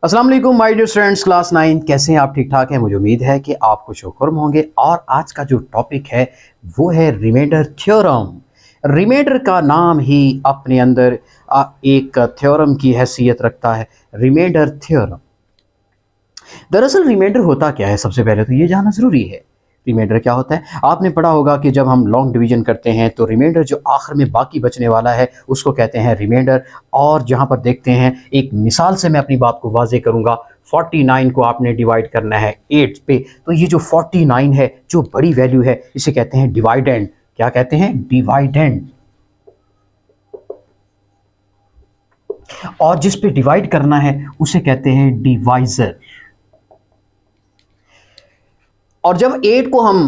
अस्सलाम वालेकुम my dear students, class 9 कैसे हैं आप? ठीक ठाक हैं? मुझे उम्मीद है कि आप खुश-ओ-खुर्म होंगे। और आज का जो टॉपिक है वो है रिमाइंडर थ्योरम। रिमाइंडर का नाम ही अपने अंदर एक थ्योरम की हैसियत रखता है, रिमाइंडर थ्योरम। दरअसल रिमाइंडर होता क्या है, सबसे पहले तो ये जानना ज़रूरी है। रिमाइंडर क्या होता है? आपने पढ़ा होगा कि जब हम लॉन्ग डिवीजन करते हैं तो रिमाइंडर जो आखिर में बाकी बचने वाला है उसको कहते हैं रिमाइंडर। और जहाँ पर देखते हैं, एक मिसाल से मैं अपनी बात को वाज़ेह करूँगा। 49 को आपने डिवाइड करना है 8 पे, तो ये जो 49 है, जो बड़ी वैल्यू है, इसे कहते हैं डिवाइडेंड। क्या कहते हैं? डिवाइडेंड। और जिस पे डिवाइड करना है उसे कहते हैं डिवाइजर। और जब 8 को हम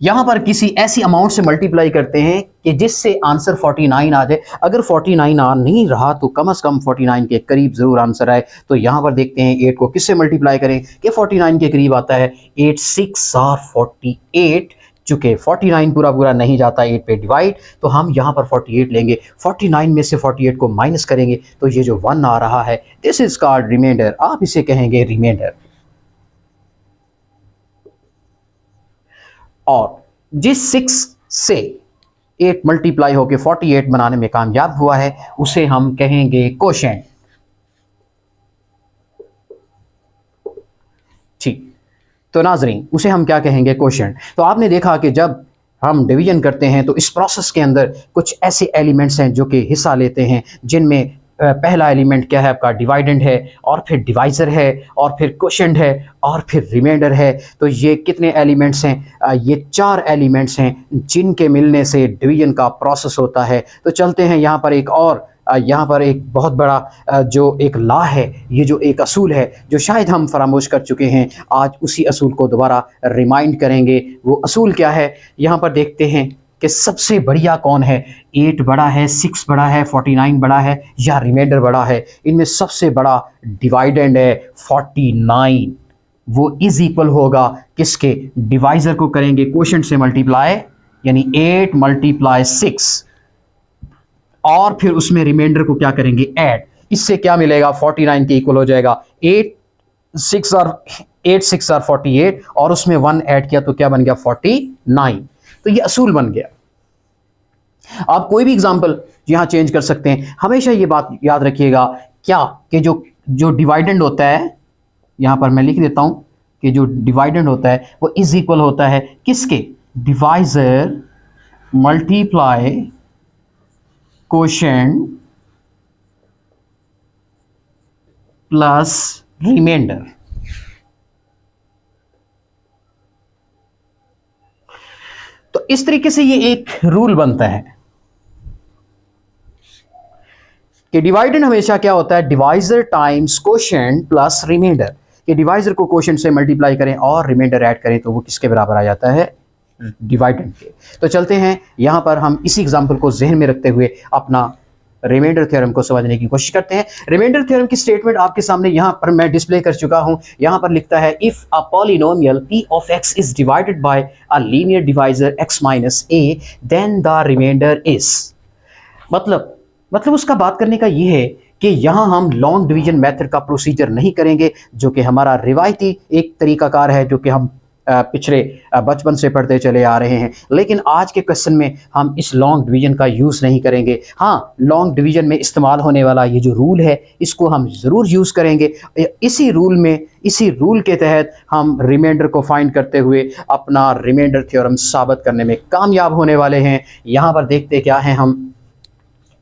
यहां पर किसी ऐसी अमाउंट से मल्टीप्लाई करते हैं कि जिससे आंसर 49 आ जाए, अगर 49 आ नहीं रहा तो कम से कम 49 के करीब जरूर आंसर आए। तो यहां पर देखते हैं 8 को किससे मल्टीप्लाई करें कि 49 के करीब आता है। 8 6 आर 48। चूंकि 49 पूरा पूरा नहीं जाता 8 पे डिवाइड, तो हम यहां पर 48 लेंगे। 49 में से 48 को माइनस करेंगे तो ये जो 1 आ रहा है, दिस इज कॉल्ड रिमाइंडर। आप इसे कहेंगे रिमाइंडर। और जिस 6 से 8 मल्टीप्लाई होकर 48 बनाने में कामयाब हुआ है उसे हम कहेंगे कोशेंट। ठीक, तो नाजरीन उसे हम क्या कहेंगे? कोशेंट। तो आपने देखा कि जब हम डिवीजन करते हैं तो इस प्रोसेस के अंदर कुछ ऐसे एलिमेंट्स हैं जो कि हिस्सा लेते हैं, जिनमें पहला एलिमेंट क्या है आपका? डिवाइडेंड है, और फिर डिवाइजर है, और फिर कोशेंट है, और फिर रिमाइंडर है। तो ये कितने एलिमेंट्स हैं? ये 4 एलिमेंट्स हैं जिनके मिलने से डिवीजन का प्रोसेस होता है। तो चलते हैं यहाँ पर एक और यहाँ पर एक बहुत बड़ा जो एक लॉ है, ये जो एक असूल है जो शायद हम फरामोश कर चुके हैं, आज उसी असूल को दोबारा रिमाइंड करेंगे। वो असूल क्या है? यहाँ पर देखते हैं कि सबसे बढ़िया कौन है। 8 बड़ा है, 6 बड़ा है, 49 बड़ा है, या रिमाइंडर बड़ा है? इनमें सबसे बड़ा डिवाइडेंड है 49। वो इज इक्वल होगा किसके? डिवाइजर को करेंगे कोशेंट से मल्टीप्लाई, यानी 8 मल्टीप्लाई 6, और फिर उसमें रिमाइंडर को क्या करेंगे? ऐड। इससे क्या मिलेगा? 49 के इक्वल हो जाएगा। 8 6 आर 48, और उसमें 1 ऐड किया तो क्या बन गया? 49। तो ये असूल बन गया। आप कोई भी एग्जांपल यहां चेंज कर सकते हैं। हमेशा ये बात याद रखिएगा क्या कि जो डिवाइडेंड होता है, यहां पर मैं लिख देता हूं कि जो डिवाइडेंड होता है वो इज इक्वल होता है किसके? Divisor multiply quotient plus remainder. तो इस तरीके से ये एक रूल बनता है कि डिवाइडेंड हमेशा क्या होता है? Divisor times quotient plus remainder. कि डिवाइजर को कोशेंट से मल्टीप्लाई करें और रिमाइंडर ऐड करें तो वो किसके बराबर आ जाता है? डिवाइडेंड के। तो चलते हैं यहां पर हम इसी एग्जांपल को जहन में रखते हुए अपना रिमाइंडर थ्योरम को समझने की कोशिश करते हैं। रिमाइंडर थ्योरम की स्टेटमेंट आपके सामने यहां पर मैं डिस्प्ले कर चुका हूं। यहां पर लिखता है, if a polynomial p of x is divided by a linear divisor x minus a, then the remainder is। मतलब उसका बात करने का ये है कि यहां हम लॉन्ग डिवीजन मेथड का प्रोसीजर नहीं करेंगे, जो कि हमारा रिवायती एक तरीकाकार है जो कि हम पिछले बचपन से पढ़ते चले आ रहे हैं। लेकिन आज के क्वेश्चन में हम इस लॉन्ग डिवीजन का यूज़ नहीं करेंगे। हाँ, लॉन्ग डिवीजन में इस्तेमाल होने वाला ये जो रूल है इसको हम ज़रूर यूज़ करेंगे। इसी रूल के तहत हम रिमाइंडर को फाइंड करते हुए अपना रिमाइंडर थ्योरम साबित करने में कामयाब होने वाले हैं। यहाँ पर देखते क्या हैं हम।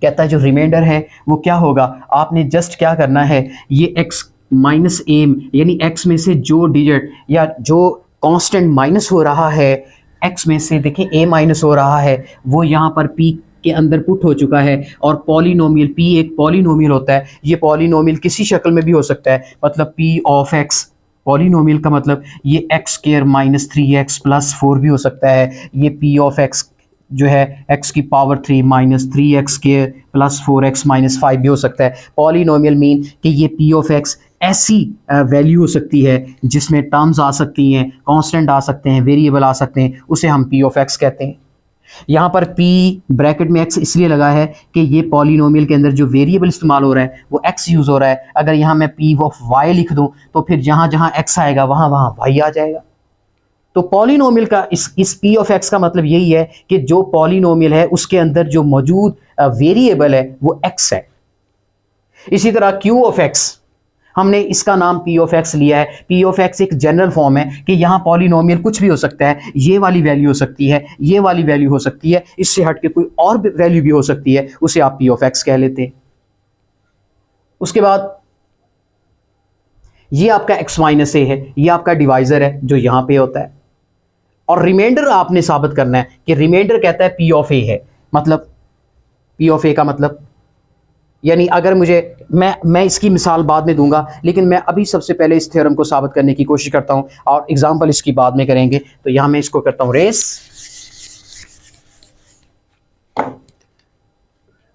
कहता है जो रिमाइंडर है वो क्या होगा? आपने जस्ट क्या करना है, ये x माइनस ए, यानी x में से जो डिजिट या जो कांस्टेंट माइनस हो रहा है, x में से देखें a माइनस हो रहा है, वो यहाँ पर p के अंदर पुट हो चुका है। और पॉलिनोमियल p एक पॉलिनोमियल होता है। ये पॉलिनोमियल किसी शक्ल में भी हो सकता है, मतलब p ऑफ x। पॉलिनोमियल का मतलब ये x square minus 3x plus 4 भी हो सकता है। ये p ऑफ x जो है x की power 3 minus 3x square plus 4x minus 5 भी हो सकता है। पॉलिनोमियल मीन कि ये p ऑफ x ऐसी वैल्यू हो सकती है जिसमें टर्म्स आ सकती हैं, कांस्टेंट आ सकते हैं, वेरिएबल आ सकते हैं, उसे हम p ऑफ x कहते हैं। यहां पर p ब्रैकेट में x इसलिए लगा है कि ये पॉलिनोमियल के अंदर जो वेरिएबल इस्तेमाल हो रहा है वो x यूज हो रहा है। अगर यहां मैं p ऑफ y लिख दूं तो फिर जहां जहां x आएगा वहां वहां y आ जाएगा। तो पॉलिनोमियल का इस p ऑफ x का मतलब यही है कि जो पॉलिनोमियल है उसके अंदर जो मौजूद वेरिएबल है वो x है। इसी तरह q ऑफ x, हमने इसका नाम p ऑफ x लिया है। p ऑफ x एक जनरल फॉर्म है कि यहां पॉलिनोमियल कुछ भी हो सकता है, ये वाली वैल्यू हो सकती है, ये वाली वैल्यू हो सकती है, इससे हट के कोई और वैल्यू भी हो सकती है, उसे आप p ऑफ x कह लेते हैं। उसके बाद ये आपका x माइनस ए है, ये आपका डिवाइजर है जो यहां पे होता है। और रिमाइंडर आपने साबित करना है कि रिमाइंडर कहता है p ऑफ ए है, मतलब p ऑफ ए का मतलब, यानी अगर मुझे मैं इसकी मिसाल बाद में दूंगा, लेकिन मैं अभी सबसे पहले इस थ्योरम को साबित करने की कोशिश करता हूं और एग्जांपल इसकी बाद में करेंगे। तो यहां मैं इसको करता हूं रेस।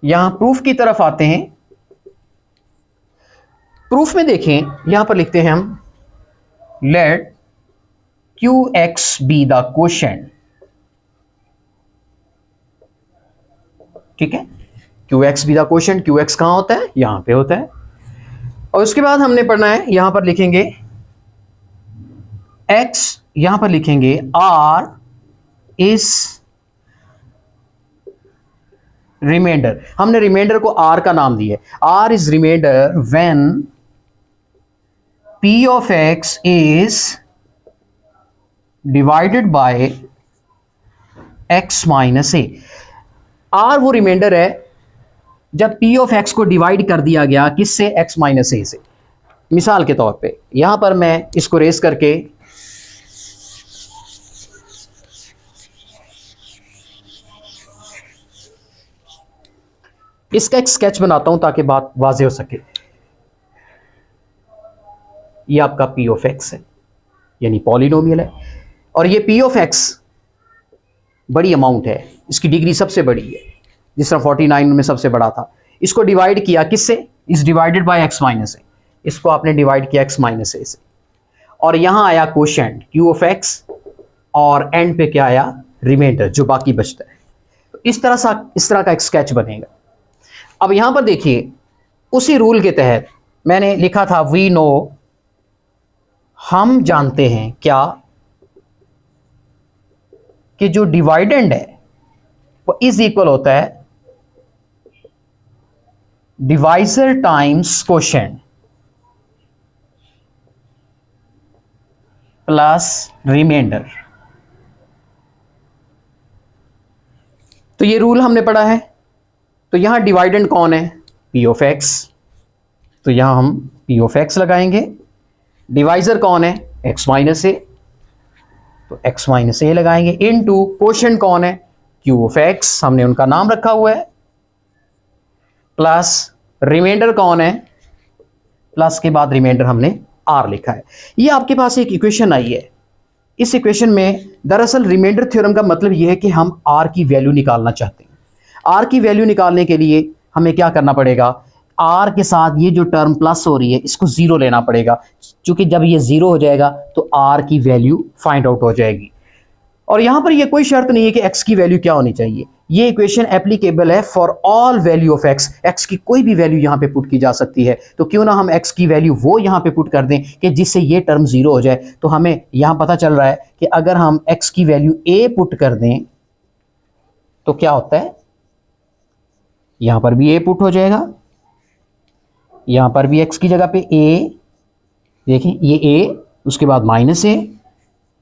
यहां प्रूफ की तरफ आते हैं। प्रूफ में देखें, यहां पर लिखते हैं हम let QX be the quotient. ठीक है, QX be the quotient. QX कहां होता है? यहां पे होता है। और उसके बाद हमने पढ़ना है, यहां पर लिखेंगे X, यहां पर लिखेंगे R इज रिमाइंडर। हमने रिमाइंडर को R का नाम दिया है। R is remainder when P of X is divided by X minus A. R वो रिमाइंडर है जब P ऑफ X को डिवाइड कर दिया गया किससे? X माइनस ए से। मिसाल के तौर पे यहां पर मैं इसको रेस करके इसका एक स्केच बनाता हूं ताकि बात वाज़ेह हो सके। ये आपका P ऑफ X है, यानी पॉलिनोमियल है, और ये P ऑफ X बड़ी अमाउंट है, इसकी डिग्री सबसे बड़ी है, जिस तरह 49 में सबसे बड़ा था। इसको डिवाइड किया किससे? इस डिवाइडेड बाय x माइनस ए। इसको आपने डिवाइड किया x माइनस ए से, और यहां आया क्वोशिएंट Q ऑफ X, और एंड पे क्या आया? रिमाइंडर, जो बाकी बचता है। तो इस तरह का एक स्केच बनेगा। अब यहां पर देखिए, उसी रूल के तहत मैंने लिखा था वी नो, हम जानते हैं क्या, कि जो डिवाइडेंड है वो इज इक्वल होता है divisor times quotient plus remainder. तो ये रूल हमने पढ़ा है। तो यहां डिवाइडेंड कौन है? P of X। तो यहां हम P ऑफ X लगाएंगे। डिवाइजर कौन है? X माइनस ए, तो X माइनस ए लगाएंगे। इनटू क्वोशिएंट कौन है? Q ऑफ X, हमने उनका नाम रखा हुआ है, प्लस रिमाइंडर कौन है? प्लस के बाद रिमाइंडर हमने R लिखा है। ये आपके पास एक इक्वेशन आई है। इस इक्वेशन में दरअसल रिमाइंडर थ्योरम का मतलब यह है कि हम R की वैल्यू निकालना चाहते हैं। R की वैल्यू निकालने के लिए हमें क्या करना पड़ेगा? R के साथ ये जो टर्म प्लस हो रही है इसको जीरो लेना पड़ेगा, क्योंकि जब ये जीरो हो जाएगा तो R की वैल्यू फाइंड आउट हो जाएगी। और यहां पर ये कोई शर्त नहीं है कि X की वैल्यू क्या होनी चाहिए। ये इक्वेशन एप्लीकेबल है for all value of X। X की कोई भी वैल्यू यहां पे पुट की जा सकती है। तो क्यों ना हम X की वैल्यू वो यहां पे पुट कर दें कि जिससे ये टर्म जीरो हो जाए। तो हमें यहां पता चल रहा है कि अगर हम X की वैल्यू A पुट कर दें तो क्या होता है? यहां पर भी A पुट हो जाएगा, यहां पर भी X की जगह पे A, देखें ये A, उसके बाद माइनस A,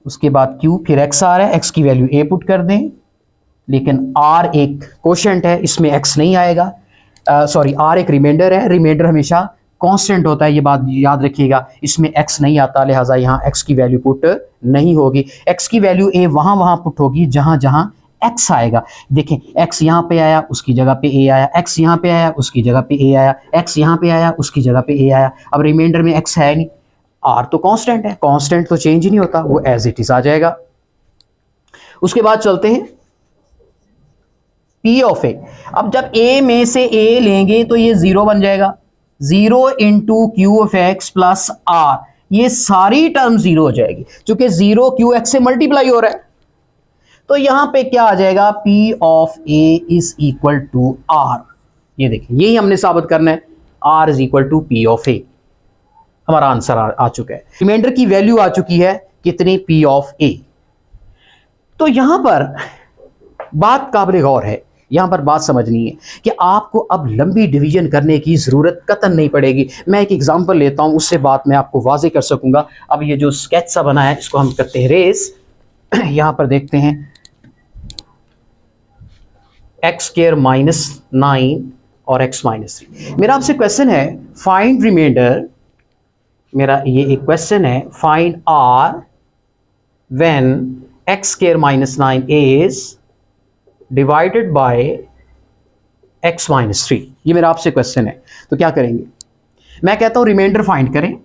उसके बाद Q, फिर X आ रहा है, X की वैल्यू A पुट कर दें, लेकिन R एक क्वोशिएंट है, इसमें X नहीं आएगा। सॉरी, R एक रिमाइंडर है, रिमाइंडर हमेशा कांस्टेंट होता है, ये बात याद रखिएगा। इसमें X नहीं आता, लिहाजा यहाँ X की वैल्यू पुट नहीं होगी। X की वैल्यू A वहां पुट होगी जहां जहां X आएगा। देखें, X यहाँ पे आया, उसकी जगह पे A आया, X यहाँ पे आया, उसकी जगह पे A आया, X यहाँ पे आया, उसकी जगह पे A आया। अब रिमाइंडर में X है नहीं, R तो कांस्टेंट है, कांस्टेंट तो चेंज ही नहीं होता, वो एज इट इज आ जाएगा। उसके बाद चलते हैं P ऑफ A। अब जब A में से A लेंगे तो ये जीरो बन जाएगा, 0 into Q of X plus R, ये सारी टर्म जीरो हो जाएगी, क्योंकि 0 QX से मल्टीप्लाई हो रहा है। तो यहां पे क्या आ जाएगा, P of A is equal to R। ये देखिए यही हमने साबित करना है, R is equal to P of A। हमारा आंसर आ चुका है, रिमाइंडर की वैल्यू आ चुकी है कितनी, P ऑफ A। तो यहां पर बात काबिल गौर है, यहां पर बात समझनी है कि आपको अब लंबी डिवीजन करने की जरूरत कतई नहीं पड़ेगी। मैं एक एग्जांपल लेता हूं, उससे बात मैं आपको वाजे कर सकूंगा। अब ये जो स्केच सा बना है इसको हम करते हैं रेस। यहां पर देखते हैं x² -9 और x -3। मेरा आपसे क्वेश्चन है फाइंड रिमाइंडर, मेरा ये एक क्वेश्चन है, find R when x² -9 is divided by x -3। ये मेरा आपसे क्वेश्चन है। तो क्या करेंगे, मैं कहता हूं रिमाइंडर फाइंड करें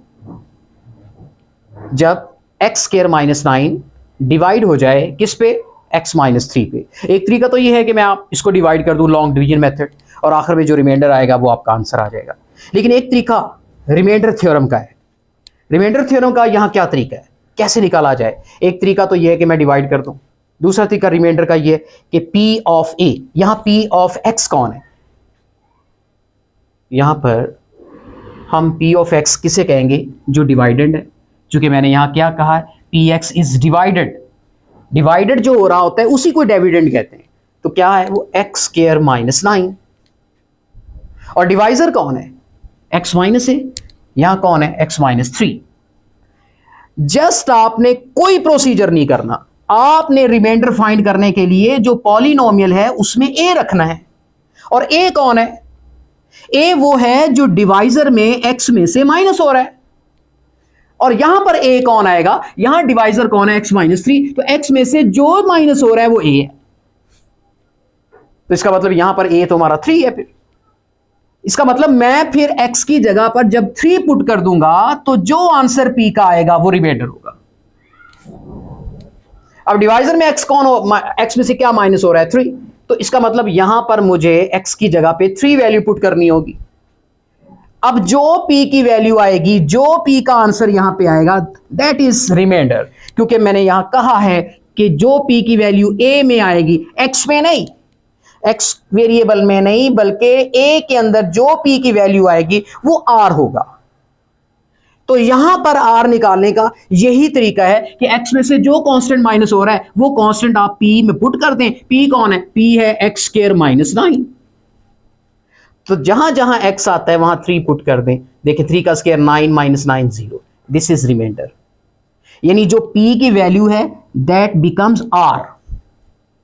जब x² -9 डिवाइड हो जाए किस पे, x -3 पे। एक तरीका तो ये है कि मैं आप इसको डिवाइड कर दूं लॉन्ग डिवीजन मेथड, और आखिर में जो रिमाइंडर आएगा वो आपका आंसर आ जाएगा। लेकिन एक तरीका रिमाइंडर थ्योरम का है। रिमाइंडर थ्योरम का यहां क्या तरीका है, कैसे निकाला जाए। एक तरीका तो यह है कि मैं डिवाइड कर दूं, दूसरा तरीका रिमाइंडर का यह कि P ऑफ A, यहां P ऑफ X कौन है, यहां पर हम P ऑफ X किसे कहेंगे, जो डिवाइडेंड है। चूंकि मैंने यहां क्या कहा है, Px इज डिवाइडेड, डिवाइडेड जो हो रहा होता है उसी को डिविडेंड कहते हैं। तो क्या है वो, x² -9, और डिवाइजर कौन है, x -A, यहां कौन है, x -3। जस्ट आपने कोई प्रोसीजर नहीं करना, आपने रिमाइंडर फाइंड करने के लिए जो पॉलिनोमियल है उसमें a रखना है। और a कौन है, a वो है जो डिवाइजर में x में से माइनस हो रहा है, और यहां पर a कौन आएगा, यहां डिवाइजर कौन है, x -3, तो x में से जो माइनस हो रहा है वो a है। तो इसका मतलब यहां पर a तो हमारा 3 है। फिर इसका मतलब मैं फिर x की जगह पर जब 3 पुट कर दूंगा तो जो आंसर p का आएगा वो रिमाइंडर होगा। अब डिवाइजर में x कौन हो, x में से क्या माइनस हो रहा है, 3, तो इसका मतलब यहां पर मुझे x की जगह पे 3 वैल्यू पुट करनी होगी। अब जो p की वैल्यू आएगी, जो p का आंसर यहां पे आएगा, दैट इज रिमाइंडर। क्योंकि मैंने यहां कहा है कि जो p की वैल्यू a में आएगी, x में नहीं, x वेरिएबल में नहीं, बल्कि a के अंदर जो p की वैल्यू आएगी वो r होगा। तो यहां पर r निकालने का यही तरीका है कि x में से जो कांस्टेंट माइनस हो रहा है वो कांस्टेंट आप p में पुट कर दें। p कौन है, p है x² -9। तो जहां जहां x आता है वहां 3 पुट कर दें। देखिए 3 का स्क्वायर 9 - 9 0, दिस इज रिमाइंडर। यानी जो p की वैल्यू है दैट बिकम्स r।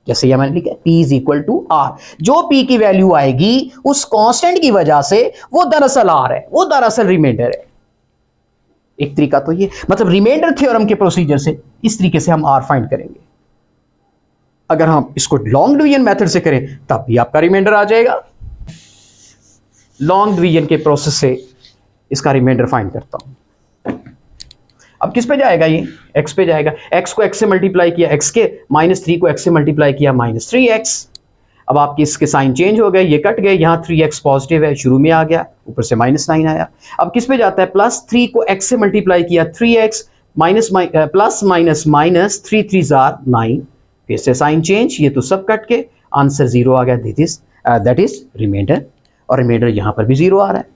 जैसे यहां मैंने लिखा p is equal to r, जो p की वैल्यू आएगी उस कांस्टेंट की वजह से वो दरअसल r है, वो दरअसल रिमाइंडर है। एक तरीका तो ये, मतलब रिमाइंडर थ्योरम के प्रोसीजर से इस तरीके से हम r फाइंड करेंगे। अगर हम इसको लॉन्ग डिवीजन मेथड से करें तब भी आपका रिमाइंडर आ जाएगा। लॉन्ग डिवीजन के प्रोसेस से इसका रिमाइंडर फाइंड करता हूं। अब किस पे जाएगा, ये x पे जाएगा। x को x से मल्टीप्लाई किया x के, -3 को x से मल्टीप्लाई किया -3x। अब आपके इसके साइन चेंज हो गए, ये कट गए, यहाँ 3x पॉजिटिव है, शुरू में आ गया, ऊपर से -9 आया। अब किस पे जाता है, +3 को x से मल्टीप्लाई किया 3x, प्लस माइनस 3 3 9, फिर से साइन चेंज, ये तो सब कट के आंसर 0 आ गया, दैट इज रिमाइंडर। और रिमाइंडर यहां पर भी 0 आ रहा है।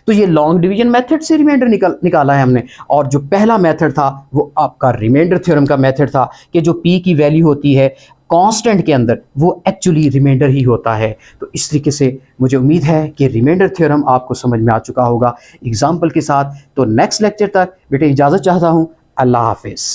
तो ये लॉन्ग डिवीजन मेथड से रिमाइंडर निकाला है हमने। और जो पहला मेथड था वो आपका रिमाइंडर थ्योरम का मेथड था कि जो p की वैल्यू होती है कांस्टेंट के अंदर वो एक्चुअली रिमाइंडर ही होता है। तो इस तरीके से मुझे उम्मीद है कि रिमाइंडर थ्योरम आपको समझ में आ चुका होगा एग्जाम्पल के साथ। तो नेक्स्ट लेक्चर तक बेटे इजाज़त चाहता हूँ। अल्लाह हाफिज़।